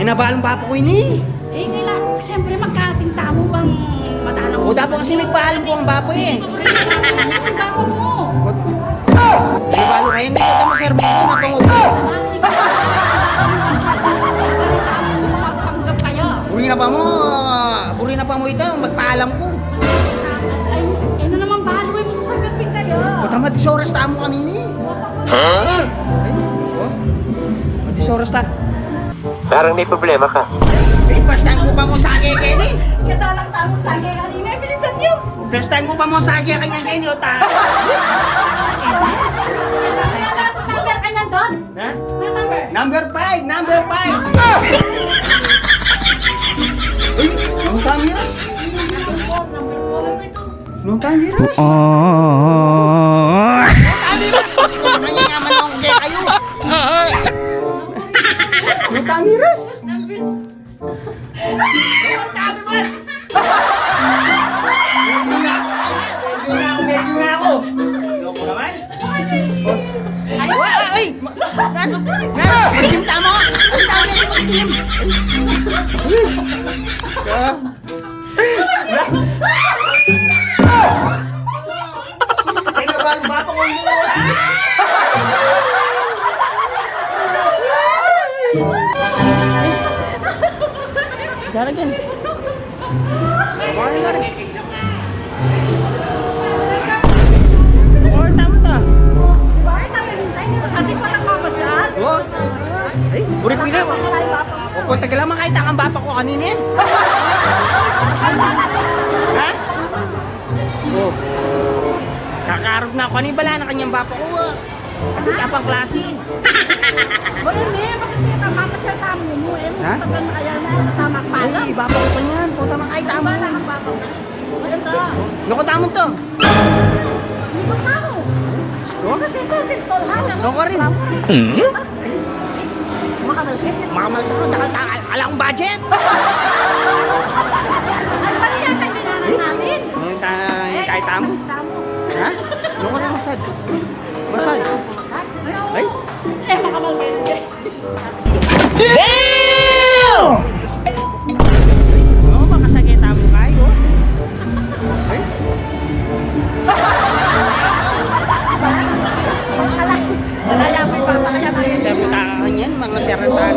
Inabalang pa po ini. Eh, kailangan, siyempre magkating tamo bang madalang O dapat kasi nagpaalam po ang bapo eh. Ang bago mo. Inabalo kayo, hindi ko tama service na pangupo. Magpanggap kayo. Buri na pa mo ito, magpaalam ko. Ay, ano naman baloy mo sasagapin kayo. O tama, 10 oras tamo kanini. Ay, oh. 10 oras ta. Parang may problema ka. Eh, first time ko pa mo sage kayo ni. Kadalang tamo sagay kanina. Bilisan niyo. First time ko pa mo sage kanya kayo ni, o ta. Number ka niyan doon. Ha? Number. Number 5, number 5. Uy, ang kamiras. Nung kamiras. Kamiras. Kanya nga man akong gaya kayo. Nung kamiras. Nung kamiras. Medyo na ako. Loko naman. Ay! Mag-gym tamo! Ang tao na yung mag-gym! Kailangan ba pa kung mo? Daragin. Kumain na rin. Kumain tamo ta. Sabi ko nagmamasyal. Oh. Ay, buri ko ina. O kung tagal lang makita kang bapa ko kanina eh. Ha? Oh. Kakarog na ako. Kanina bala na kanyang bapa ko. At tapang klase. Wala niya, basta niya nagmamasyal tamo mo. Eh, Ha? masasabihan na kaya na tamak pala. Ay, bapa ko pa niyan. Puta makay tamo. Wala kang baba. Basta. Loko tamo to. Hindi ko tamo. Ko? Loko rin. Makamalkit. Makamalto ko. Ala akong budget. Ano ba niya ang dinanan natin? Yung kahit tamo. Ha? Loko rin massage. Massage. Ay. Eh, makamalkit. Oo, makasakit tamo kayo. Ay. Malaya mo yung papakaya tayo. Sir, matakan yan. Mga sir na